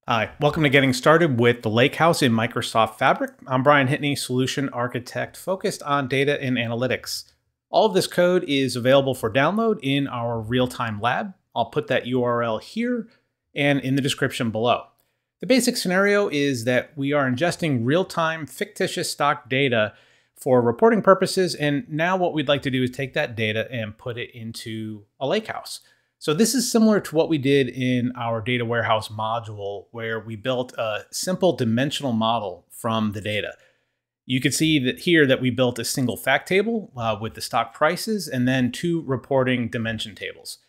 Hi, welcome to Getting Started with the Lakehouse in Microsoft Fabric. I'm Brian Hitney, Solution Architect focused on data and analytics. All of this code is available for download in our real-time lab. I'll put that URL here and in the description below. The basic scenario is that we are ingesting real-time fictitious stock data for reporting purposes, and now what we'd like to do is take that data and put it into a lakehouse. So this is similar to what we did in our data warehouse module, where we built a simple dimensional model from the data. You can see that here that we built a single fact table with the stock prices and then two reporting dimension tables.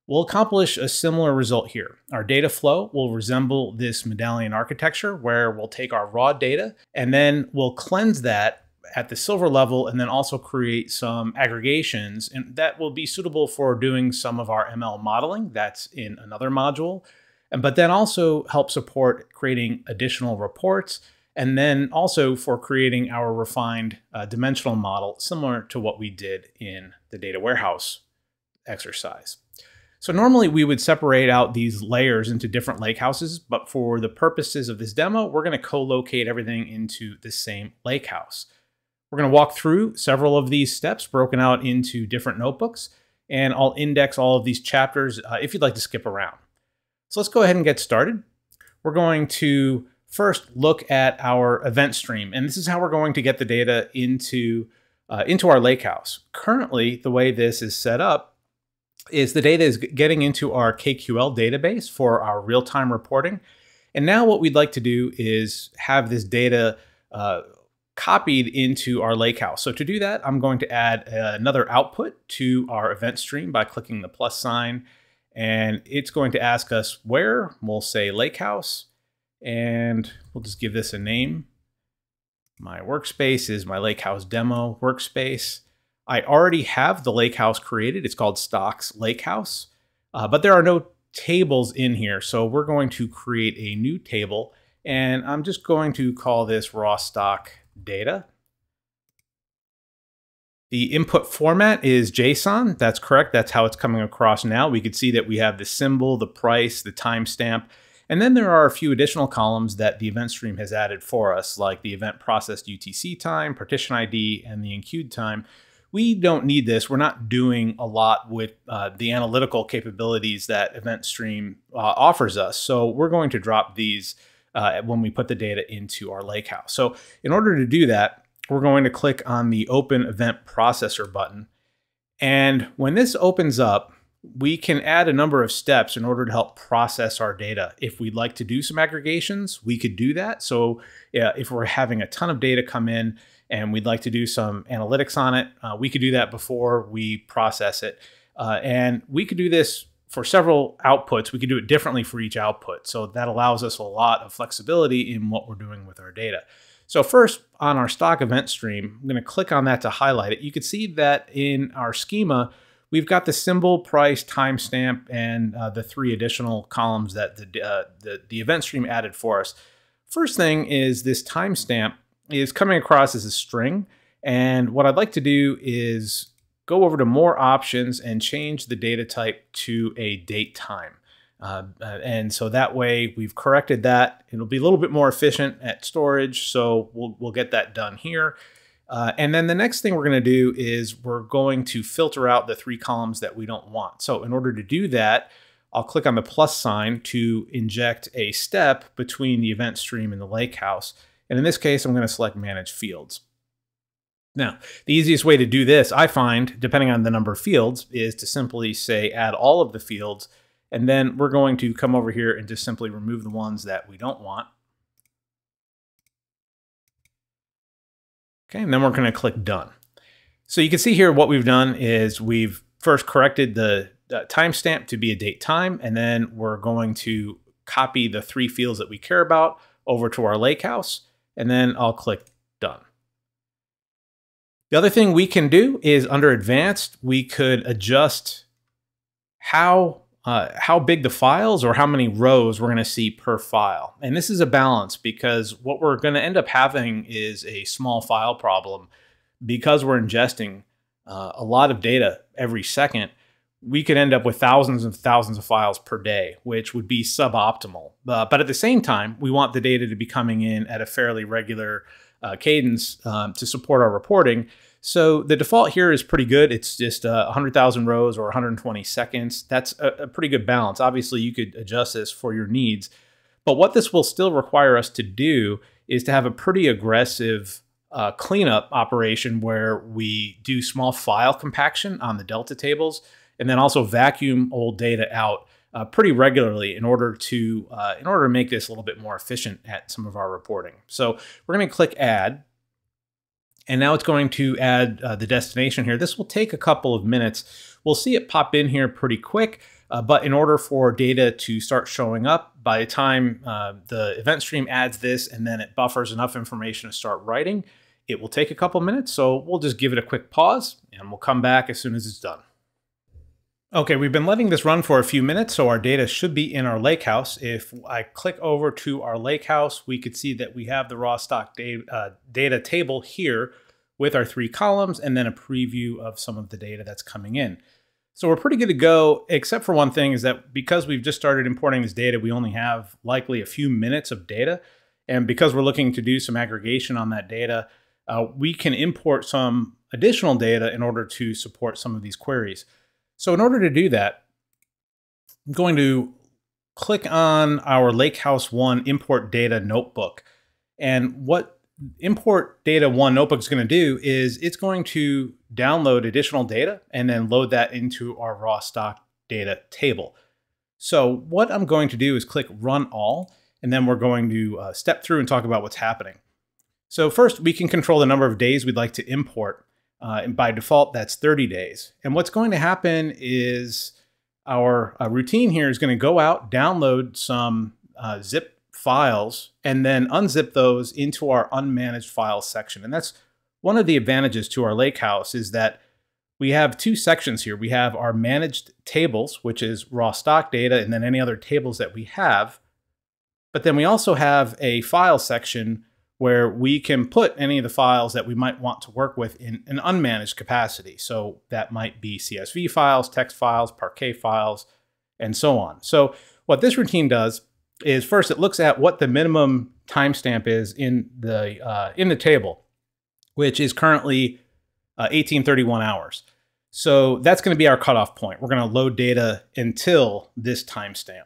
We'll accomplish a similar result here. Our data flow will resemble this medallion architecture where we'll take our raw data and then we'll cleanse that at the silver level and then also create some aggregations, and that will be suitable for doing some of our ML modeling. That's in another module, but then also help support creating additional reports and then also for creating our refined dimensional model similar to what we did in the data warehouse exercise. So normally we would separate out these layers into different lakehouses, but for the purposes of this demo, we're going to co-locate everything into the same lakehouse. We're going to walk through several of these steps broken out into different notebooks, and I'll index all of these chapters if you'd like to skip around. So let's go ahead and get started. We're going to first look at our event stream, and this is how we're going to get the data into our lakehouse. Currently, the way this is set up is the data is getting into our KQL database for our real-time reporting. And now what we'd like to do is have this data copied into our lakehouse. So to do that, I'm going to add another output to our event stream by clicking the plus sign, and it's going to ask us where. We'll say lakehouse, and we'll just give this a name. My workspace is my lakehouse demo workspace. I already have the lakehouse created. It's called stocks lakehouse, but there are no tables in here. So we're going to create a new table, and I'm just going to call this raw stock data. The input format is JSON. That's correct. That's how it's coming across now. We could see that we have the symbol, the price, the timestamp, and then there are a few additional columns that the event stream has added for us, like the event processed UTC time, partition ID, and the enqueued time. We don't need this. We're not doing a lot with the analytical capabilities that EventStream offers us. So we're going to drop these when we put the data into our lakehouse. So in order to do that, we're going to click on the Open Event Processor button. And when this opens up, we can add a number of steps in order to help process our data. If we'd like to do some aggregations, we could do that. So if we're having a ton of data come in and we'd like to do some analytics on it, we could do that before we process it. And we could do this for several outputs. We could do it differently for each output. So that allows us a lot of flexibility in what we're doing with our data. So first, on our stock event stream, I'm going to click on that to highlight it. You can see that in our schema, we've got the symbol, price, timestamp, and the three additional columns that the event stream added for us. First thing is this timestamp is coming across as a string. And what I'd like to do is go over to more options and change the data type to a date time. And so that way we've corrected that. It'll be a little bit more efficient at storage. So we'll get that done here. And then the next thing we're going to do is we're going to filter out the three columns that we don't want. So in order to do that, I'll click on the plus sign to inject a step between the event stream and the lakehouse. And in this case, I'm going to select Manage Fields. Now, the easiest way to do this, I find, depending on the number of fields, is to simply say add all of the fields, and then we're going to come over here and just simply remove the ones that we don't want. Okay, and then we're going to click Done. So you can see here what we've done is we've first corrected the timestamp to be a date time, and then we're going to copy the three fields that we care about over to our lakehouse, and then I'll click Done. The other thing we can do is under Advanced, we could adjust how big the files or how many rows we're going to see per file. And this is a balance because what we're going to end up having is a small file problem because we're ingesting a lot of data every second. we could end up with thousands and thousands of files per day, which would be suboptimal. But at the same time, we want the data to be coming in at a fairly regular cadence to support our reporting. So the default here is pretty good. It's just 100,000 rows or 120 seconds. That's a pretty good balance. Obviously, you could adjust this for your needs. But what this will still require us to do is to have a pretty aggressive cleanup operation where we do small file compaction on the Delta tables and then also vacuum old data out pretty regularly in order to make this a little bit more efficient at some of our reporting. So we're going to click Add. And now it's going to add the destination here. This will take a couple of minutes. We'll see it pop in here pretty quick, but in order for data to start showing up, by the time the Eventstream adds this and then it buffers enough information to start writing, it will take a couple minutes. So we'll just give it a quick pause and we'll come back as soon as it's done. Okay, we've been letting this run for a few minutes, so our data should be in our lakehouse. If I click over to our lakehouse, we could see that we have the raw stock data table here with our 3 columns and then a preview of some of the data that's coming in. So we're pretty good to go, except for one thing, is that because we've just started importing this data, we only have likely a few minutes of data. And because we're looking to do some aggregation on that data, we can import some additional data in order to support some of these queries. So in order to do that, I'm going to click on our Lakehouse 1 Import Data Notebook. And what Import Data 1 Notebook is going to do is it's going to download additional data and then load that into our raw stock data table. So what I'm going to do is click Run All, and then we're going to step through and talk about what's happening. So first, we can control the number of days we'd like to import. And by default, that's 30 days. And what's going to happen is our routine here is going to go out, download some zip files, and then unzip those into our unmanaged files section. And that's one of the advantages to our Lakehouse, is that we have 2 sections here. We have our managed tables, which is raw stock data, and then any other tables that we have. But then we also have a file section where we can put any of the files that we might want to work with in an unmanaged capacity. So that might be CSV files, text files, Parquet files, and so on. So what this routine does is first it looks at what the minimum timestamp is in the table, which is currently 1831 hours. So that's going to be our cutoff point. We're going to load data until this timestamp.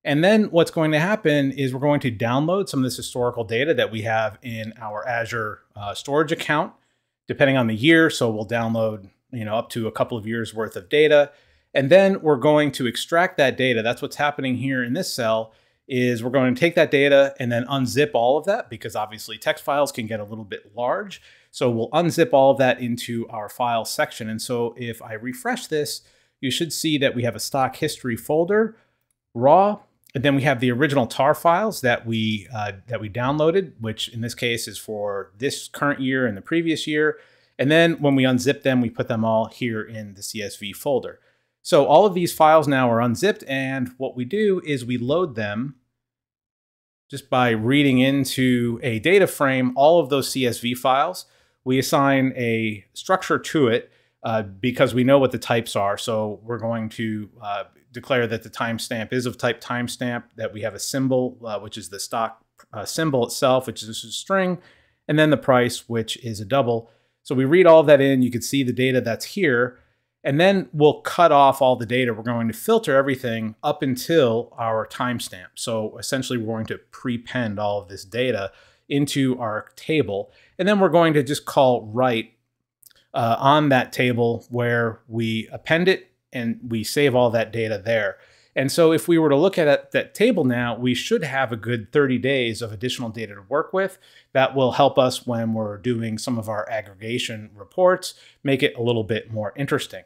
And then what's going to happen is we're going to download some of this historical data that we have in our Azure storage account, depending on the year. So we'll download, up to a couple of years worth of data. And then we're going to extract that data. That's what's happening here in this cell, is we're going to take that data and then unzip all of that, because obviously text files can get a little bit large. So we'll unzip all of that into our file section. And so if I refresh this, you should see that we have a stock history folder, raw, and then we have the original tar files that we downloaded, which in this case is for this current year and the previous year. And then when we unzip them, we put them all here in the CSV folder. So all of these files now are unzipped, and what we do is we load them just by reading into a data frame all of those CSV files. We assign a structure to it because we know what the types are. So we're going to declare that the timestamp is of type timestamp, that we have a symbol, which is the stock symbol itself, which is a string, and then the price, which is a double. So we read all of that in. You can see the data that's here, and then we'll cut off all the data. We're going to filter everything up until our timestamp. So essentially, we're going to prepend all of this data into our table, and then we're going to just call write on that table where we append it, and we save all that data there. And so if we were to look at that table now, we should have a good 30 days of additional data to work with. That will help us when we're doing some of our aggregation reports, make it a little bit more interesting.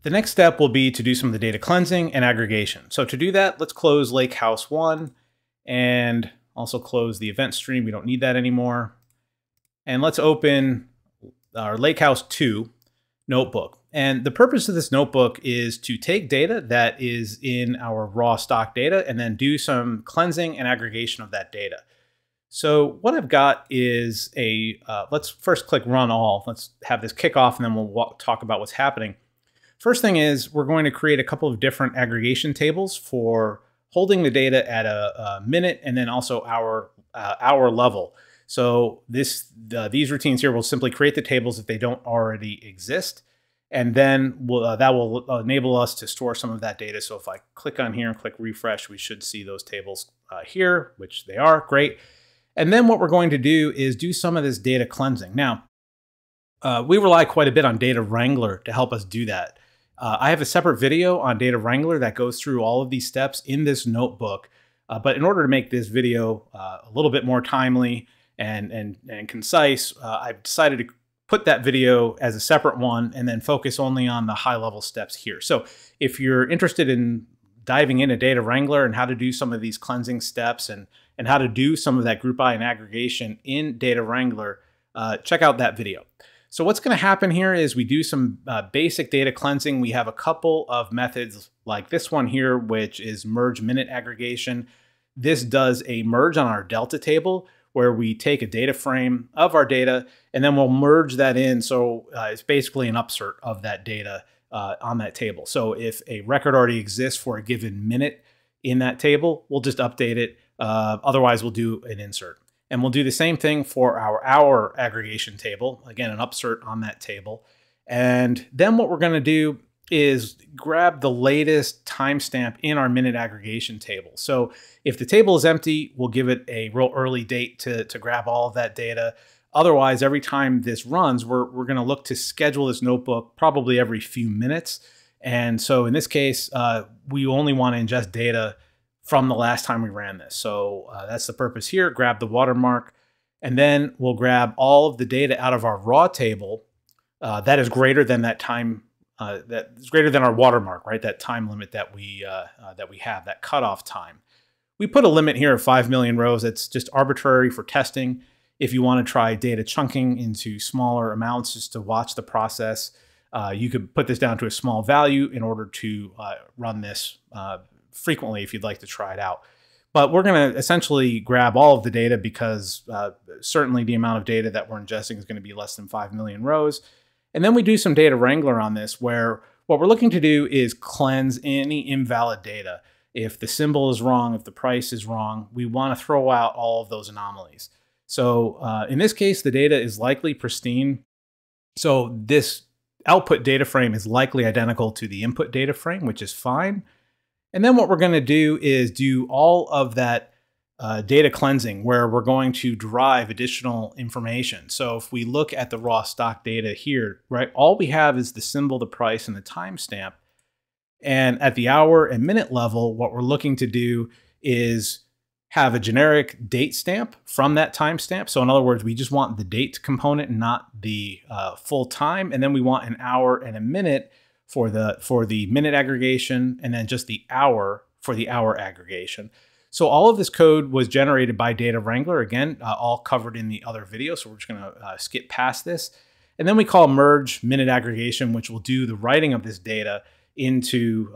The next step will be to do some of the data cleansing and aggregation. So to do that, let's close Lakehouse 1 and also close the Eventstream. We don't need that anymore. And let's open our Lakehouse 2 notebook. And the purpose of this notebook is to take data that is in our raw stock data and then do some cleansing and aggregation of that data. So what I've got is let's first click Run All. Let's have this kick off, and then we'll talk about what's happening. First thing is we're going to create a couple of different aggregation tables for holding the data at a minute and then also hour level. So these routines here will simply create the tables if they don't already exist. And then that will enable us to store some of that data. So if I click on here and click refresh, we should see those tables here, which they are. Great. And then what we're going to do is do some of this data cleansing. Now, we rely quite a bit on Data Wrangler to help us do that. I have a separate video on Data Wrangler that goes through all of these steps in this notebook. But in order to make this video a little bit more timely and concise, I've decided to put that video as a separate one and then focus only on the high-level steps here. So if you're interested in diving into Data Wrangler and how to do some of these cleansing steps and how to do some of that group by and aggregation in Data Wrangler, check out that video. So what's going to happen here is we do some basic data cleansing. We have a couple of methods like this one here, which is merge minute aggregation. This does a merge on our delta table where we take a data frame of our data and then we'll merge that in. So it's basically an upsert of that data on that table. So if a record already exists for a given minute in that table, we'll just update it. Otherwise, we'll do an insert. And we'll do the same thing for our hour aggregation table. Again, an upsert on that table. And then what we're going to do is grab the latest timestamp in our minute aggregation table. So if the table is empty, we'll give it a real early date to grab all of that data. Otherwise, every time this runs, we're going to look to schedule this notebook probably every few minutes. And so in this case, we only want to ingest data from the last time we ran this. So that's the purpose here. Grab the watermark, and then we'll grab all of the data out of our raw table that is greater than that time, that is greater than our watermark, right? That time limit that we have, that cutoff time. We put a limit here of 5 million rows. It's just arbitrary for testing. If you want to try data chunking into smaller amounts just to watch the process, you could put this down to a small value in order to run this frequently if you'd like to try it out. But we're going to essentially grab all of the data because certainly the amount of data that we're ingesting is going to be less than 5 million rows. And then we do some data wrangler on this where what we're looking to do is cleanse any invalid data. If the symbol is wrong, if the price is wrong, we want to throw out all of those anomalies. So in this case, the data is likely pristine. So this output data frame is likely identical to the input data frame, which is fine. And then what we're going to do is do all of that data cleansing where we're going to derive additional information. So if we look at the raw stock data here, right, all we have is the symbol, the price, and the timestamp. And at the hour and minute level, what we're looking to do is have a generic date stamp from that timestamp. So in other words, we just want the date component, not the full time. And then we want an hour and a minute for the minute aggregation, and then just the hour for the hour aggregation. So all of this code was generated by Data Wrangler, again, all covered in the other video. So we're just going to skip past this. And then we call merge minute aggregation, which will do the writing of this data into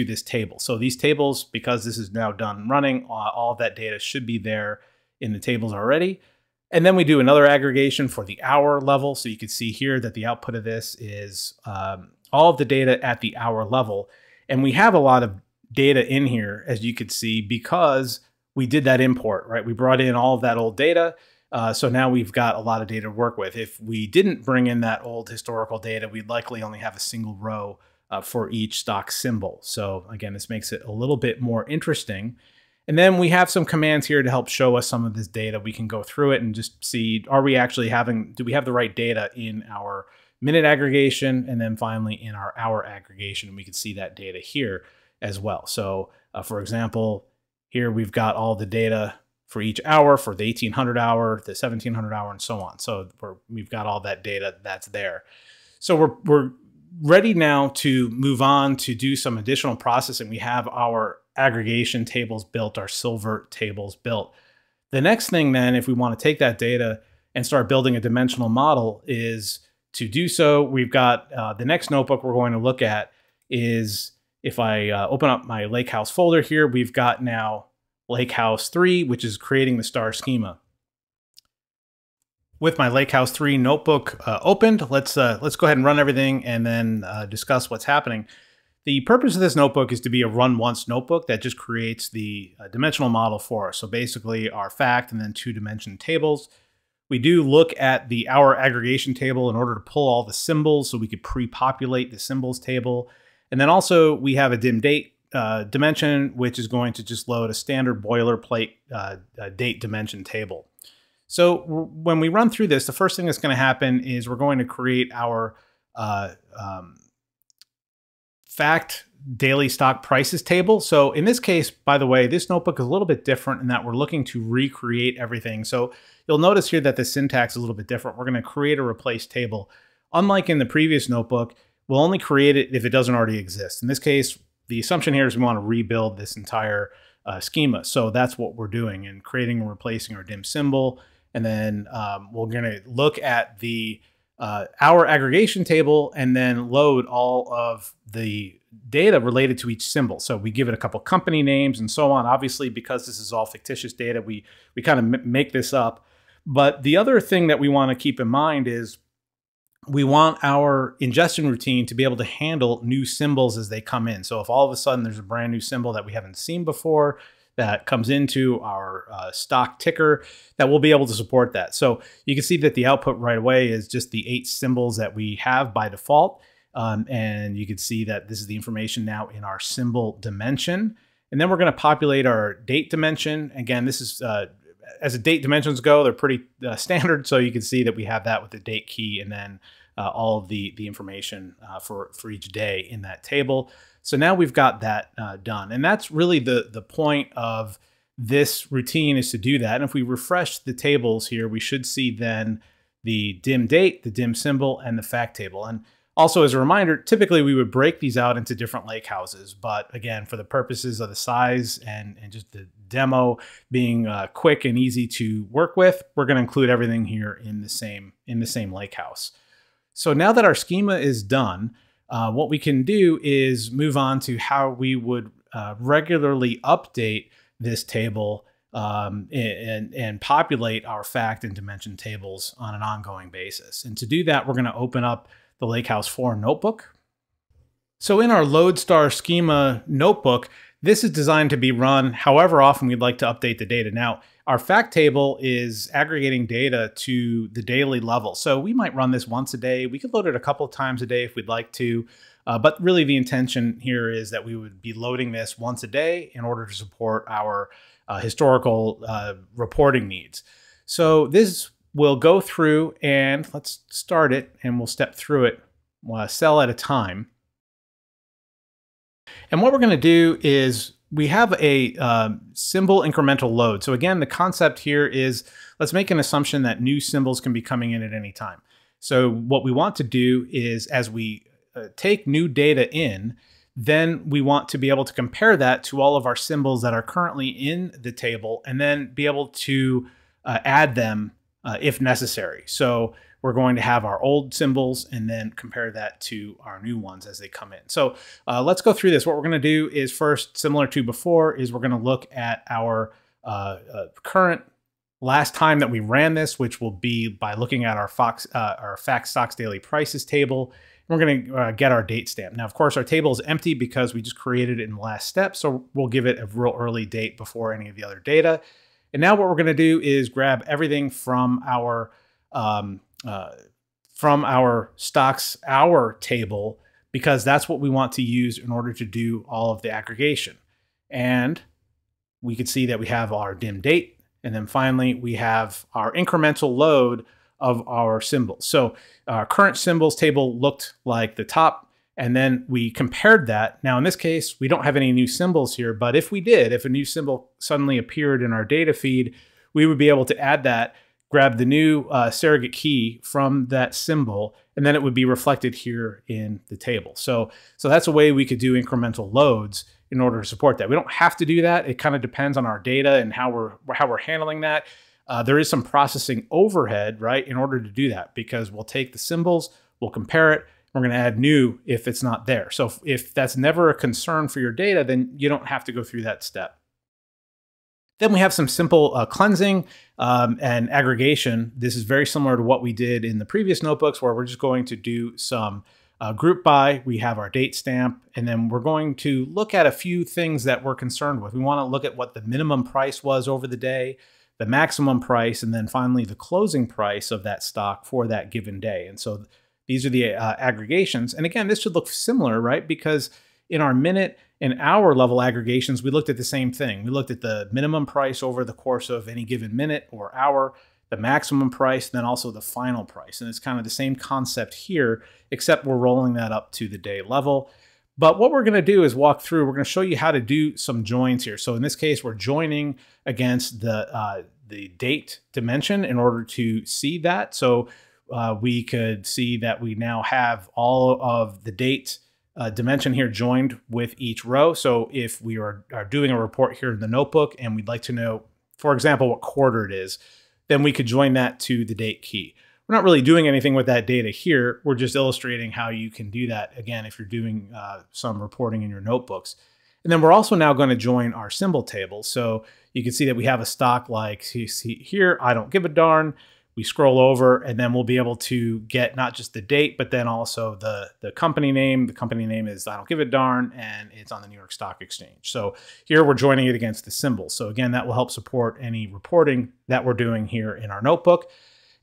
this table. So these tables, because this is now done running, all of that data should be there in the tables already. And then we do another aggregation for the hour level. So you can see here that the output of this is all of the data at the hour level. And we have a lot of data in here, as you could see, because we did that import, right? We brought in all of that old data. So now we've got a lot of data to work with. If we didn't bring in that old historical data, we'd likely only have a single row for each stock symbol. So again, this makes it a little bit more interesting. And then we have some commands here to help show us some of this data. We can go through it and just see, are we actually do we have the right data in our minute aggregation, and then finally in our hour aggregation, and we can see that data here as well. So for example, here we've got all the data for each hour, for the 1800 hour, the 1700 hour, and so on. So we've got all that data that's there. So we're ready now to move on to do some additional processing. We have our aggregation tables built, our silver tables built. The next thing then, if we want to take that data and start building a dimensional model, is to do so, we've got the next notebook we're going to look at is, if I open up my Lakehouse folder here, we've got now Lakehouse 3, which is creating the star schema. With my Lakehouse 3 notebook opened, let's go ahead and run everything and then discuss what's happening. The purpose of this notebook is to be a run once notebook that just creates the dimensional model for us. So basically our fact and then 2-dimension tables. We do look at the hour aggregation table in order to pull all the symbols so we could pre-populate the symbols table. And then also we have a dim date dimension, which is going to just load a standard boilerplate date dimension table. So when we run through this, the first thing that's going to happen is we're going to create our fact daily stock prices table. So in this case, by the way, this notebook is a little bit different in that we're looking to recreate everything. So you'll notice here that the syntax is a little bit different. We're going to create a replace table. Unlike in the previous notebook, we'll only create it if it doesn't already exist. In this case, the assumption here is we want to rebuild this entire schema. So that's what we're doing and creating and replacing our dim symbol. And then we're going to look at the hour aggregation table and then load all of the data related to each symbol. So we give it a couple company names and so on. Obviously, because this is all fictitious data, we kind of make this up. But the other thing that we want to keep in mind is we want our ingestion routine to be able to handle new symbols as they come in. So if all of a sudden there's a brand new symbol that we haven't seen before that comes into our stock ticker, that we'll be able to support that. So you can see that the output right away is just the 8 symbols that we have by default. And you can see that this is the information now in our symbol dimension. And then we're going to populate our date dimension. Again, this is, as the date dimensions go, they're pretty standard. So you can see that we have that with the date key and then all of the information for each day in that table. So now we've got that done. And that's really the point of this routine, is to do that. And if we refresh the tables here, we should see then the dim date, the dim symbol, and the fact table. And also as a reminder, typically we would break these out into different lake houses. But again, for the purposes of the size and just the demo being quick and easy to work with, we're going to include everything here in the same lake house. So now that our schema is done, what we can do is move on to how we would regularly update this table and populate our fact and dimension tables on an ongoing basis. And to do that, we're going to open up the Lakehouse 4 notebook. So in our Lodestar schema notebook, this is designed to be run however often we'd like to update the data. Now, our fact table is aggregating data to the daily level. So we might run this once a day. We could load it a couple of times a day if we'd like to. But really the intention here is that we would be loading this once a day in order to support our historical reporting needs. So this will go through, and let's start it and we'll step through it cell at a time. And what we're going to do is we have a symbol incremental load. So again, the concept here is let's make an assumption that new symbols can be coming in at any time. So what we want to do is as we take new data in, then we want to be able to compare that to all of our symbols that are currently in the table and then be able to add them if necessary. So we're going to have our old symbols and then compare that to our new ones as they come in. So let's go through this. What we're going to do is first, similar to before, is we're going to look at our current last time that we ran this, which will be by looking at our fact stocks daily prices table. We're going to get our date stamp. Now, of course, our table is empty because we just created it in the last step. So we'll give it a real early date before any of the other data. And now what we're going to do is grab everything from our stocks hour table, because that's what we want to use in order to do all of the aggregation. And we can see that we have our dim date. And then finally, we have our incremental load of our symbols. So our current symbols table looked like the top, and then we compared that. Now in this case, we don't have any new symbols here, but if we did, if a new symbol suddenly appeared in our data feed, we would be able to add that, grab the new surrogate key from that symbol, and then it would be reflected here in the table. So that's a way we could do incremental loads in order to support that. We don't have to do that. It kind of depends on our data and how we're handling that. There is some processing overhead, right, in order to do that, because we'll take the symbols, we'll compare it, we're going to add new if it's not there. So if that's never a concern for your data, then you don't have to go through that step. Then we have some simple cleansing and aggregation. This is very similar to what we did in the previous notebooks, where we're just going to do some group by. We have our date stamp, and then we're going to look at a few things that we're concerned with. We want to look at what the minimum price was over the day, the maximum price, and then finally the closing price of that stock for that given day. And so these are the aggregations. And again, this should look similar, right? Because in our minute and hour level aggregations, we looked at the same thing. We looked at the minimum price over the course of any given minute or hour, the maximum price, then also the final price. And it's kind of the same concept here, except we're rolling that up to the day level. But what we're going to do is walk through, we're going to show you how to do some joins here. So in this case, we're joining against the date dimension in order to see that. So we could see that we now have all of the date dimension here joined with each row. So if we are doing a report here in the notebook and we'd like to know, for example, what quarter it is, then we could join that to the date key. We're not really doing anything with that data here. We're just illustrating how you can do that, again, if you're doing some reporting in your notebooks. And then we're also now going to join our symbol table. So you can see that we have a stock like you see here, I don't give a darn. We scroll over, and then we'll be able to get not just the date, but then also the company name. The company name is I don't give a darn, and it's on the New York Stock Exchange. So here we're joining it against the symbol. So again, that will help support any reporting that we're doing here in our notebook.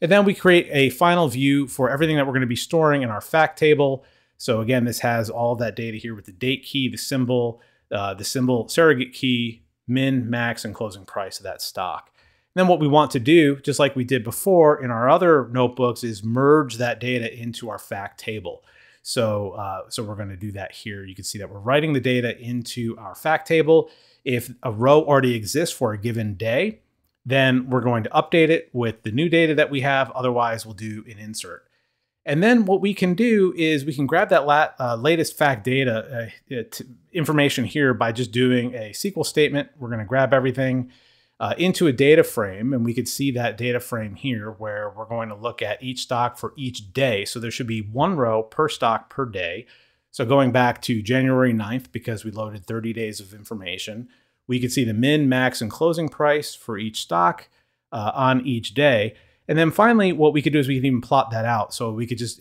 And then we create a final view for everything that we're going to be storing in our fact table. So again, this has all of that data here with the date key, the symbol surrogate key, min, max, and closing price of that stock. Then what we want to do, just like we did before in our other notebooks, is merge that data into our fact table. So, we're going to do that here. You can see that we're writing the data into our fact table. If a row already exists for a given day, then we're going to update it with the new data that we have. Otherwise, we'll do an insert. And then what we can do is we can grab that latest fact data information here by just doing a SQL statement. We're going to grab everything into a data frame, and we could see that data frame here where we're going to look at each stock for each day. So there should be one row per stock per day. So going back to January 9th, because we loaded 30 days of information, we could see the min, max, and closing price for each stock on each day. And then finally, what we could do is we can even plot that out. So we could just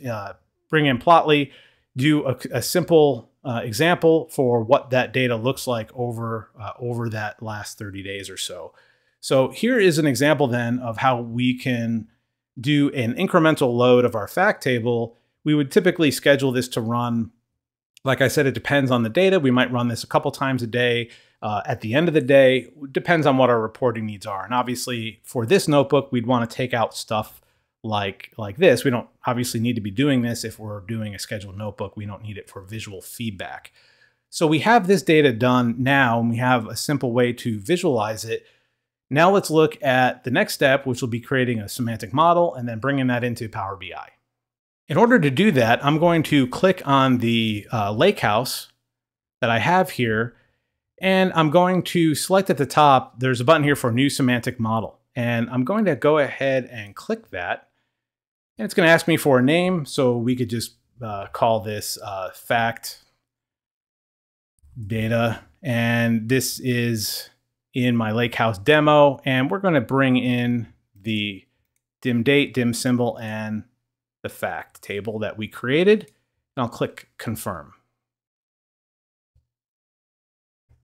bring in Plotly, do a simple example for what that data looks like over that last 30 days or so. So here is an example then of how we can do an incremental load of our fact table. We would typically schedule this to run, like I said, it depends on the data. We might run this a couple times a day. At the end of the day, it depends on what our reporting needs are. And obviously for this notebook, we'd want to take out stuff like this. We don't obviously need to be doing this if we're doing a scheduled notebook. We don't need it for visual feedback. So we have this data done now, and we have a simple way to visualize it. Now let's look at the next step, which will be creating a semantic model and then bringing that into Power BI. In order to do that, I'm going to click on the Lakehouse that I have here, and I'm going to select at the top, there's a button here for New Semantic Model. And I'm going to go ahead and click that. And it's going to ask me for a name, so we could just call this fact data. And this is in my Lakehouse demo. And we're going to bring in the dim date, dim symbol, and the fact table that we created. And I'll click confirm.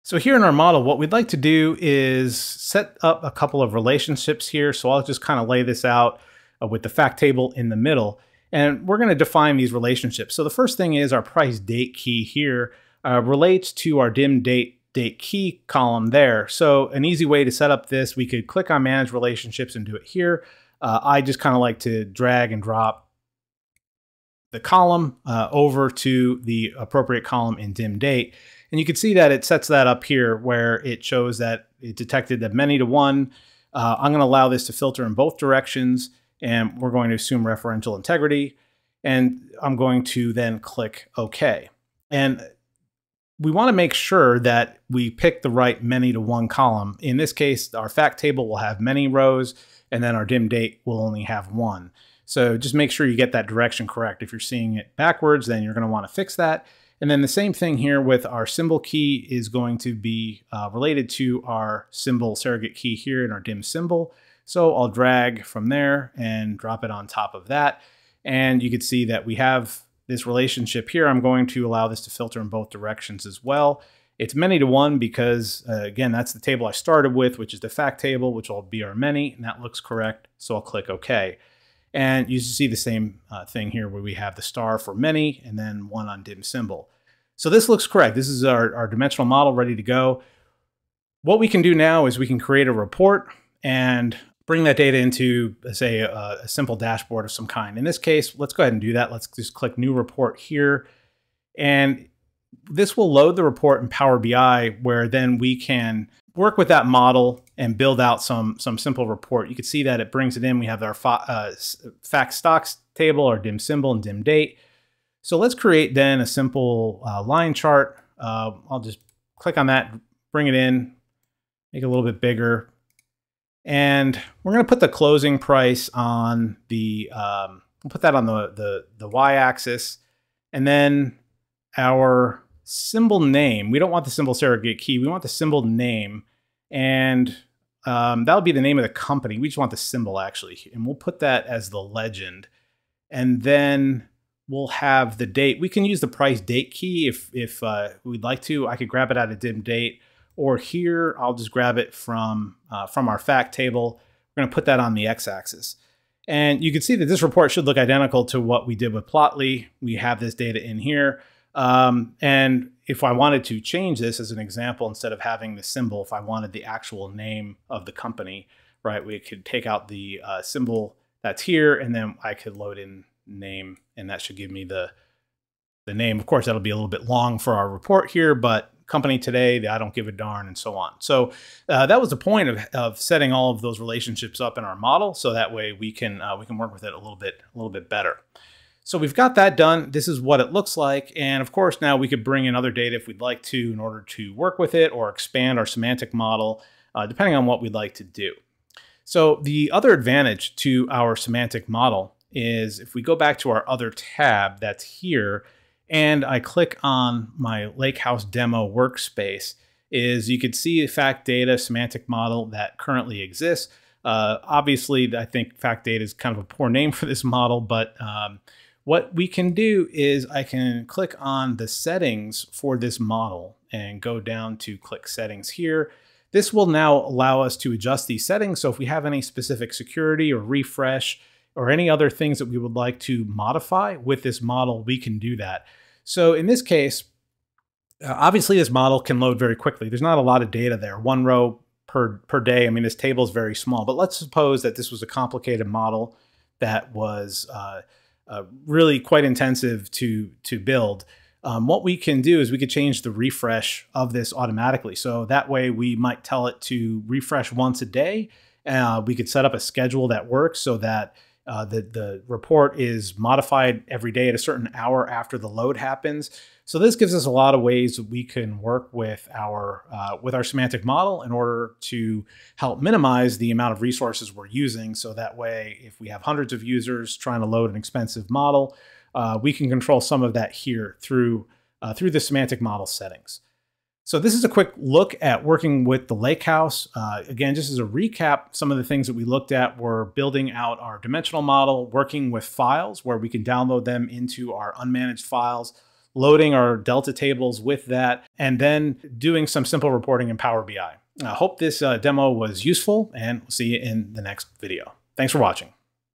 So here in our model, what we'd like to do is set up a couple of relationships here. So I'll just kind of lay this out with the fact table in the middle. And we're going to define these relationships. So the first thing is our price date key here relates to our dim date key column there. So an easy way to set up this, we could click on manage relationships and do it here. I just kind of like to drag and drop the column over to the appropriate column in dim date. And you can see that it sets that up here where it shows that it detected the many to one. I'm going to allow this to filter in both directions, and we're going to assume referential integrity. And I'm going to then click OK. And we want to make sure that we pick the right many to one column. In this case, our fact table will have many rows, and then our dim date will only have one. So just make sure you get that direction correct. If you're seeing it backwards, then you're going to want to fix that. And then the same thing here with our symbol key is going to be related to our symbol surrogate key here in our dim symbol. So I'll drag from there and drop it on top of that. And you can see that we have this relationship here. I'm going to allow this to filter in both directions as well. It's many to one because, again, that's the table I started with, which is the fact table, which will be our many, and that looks correct. So I'll click OK. And you see the same thing here where we have the star for many and then one on dim symbol. So this looks correct. This is our dimensional model ready to go. What we can do now is we can create a report and bring that data into, say, a simple dashboard of some kind. In this case, let's go ahead and do that. Let's just click New Report here. And this will load the report in Power BI, where then we can work with that model and build out some simple report. You can see that it brings it in. We have our fact stocks table, our dim symbol and dim date. So let's create then a simple line chart. I'll just click on that, bring it in, make it a little bit bigger. And we're going to put the closing price on the, we'll put that on the y-axis. And then our symbol name, we don't want the symbol surrogate key, we want the symbol name. And that'll be the name of the company. We just want the symbol actually. And we'll put that as the legend. And then we'll have the date. We can use the price date key if we'd like to. I could grab it out of dim date. Or here, I'll just grab it from our fact table. We're going to put that on the x-axis. And you can see that this report should look identical to what we did with Plotly. We have this data in here. And if I wanted to change this as an example, instead of having the symbol, if I wanted the actual name of the company, right, we could take out the symbol that's here, and then I could load in name, and that should give me the name. Of course, that'll be a little bit long for our report here, but company today, the I don't give a darn, and so on. So that was the point of setting all of those relationships up in our model, so that way we can work with it a little bit better. So we've got that done. This is what it looks like, and of course now we could bring in other data if we'd like to in order to work with it or expand our semantic model, depending on what we'd like to do. So the other advantage to our semantic model is if we go back to our other tab that's here, and I click on my Lakehouse demo workspace, is you could see the fact data semantic model that currently exists. Obviously, I think fact data is kind of a poor name for this model, but what we can do is I can click on the settings for this model and go down to click settings here. This will now allow us to adjust these settings. So if we have any specific security or refresh or any other things that we would like to modify with this model, we can do that. So in this case, obviously this model can load very quickly. There's not a lot of data there, one row per day. I mean, this table is very small, but let's suppose that this was a complicated model that was really quite intensive to build. What we can do is we could change the refresh of this automatically. So that way we might tell it to refresh once a day. We could set up a schedule that works so that the report is modified every day at a certain hour after the load happens. So this gives us a lot of ways that we can work with our semantic model in order to help minimize the amount of resources we're using. So that way, if we have hundreds of users trying to load an expensive model, we can control some of that here through the semantic model settings. So this is a quick look at working with the Lakehouse. Again, just as a recap, some of the things that we looked at were building out our dimensional model, working with files where we can download them into our unmanaged files, loading our Delta tables with that, and then doing some simple reporting in Power BI. I hope this demo was useful, and we'll see you in the next video. Thanks for watching.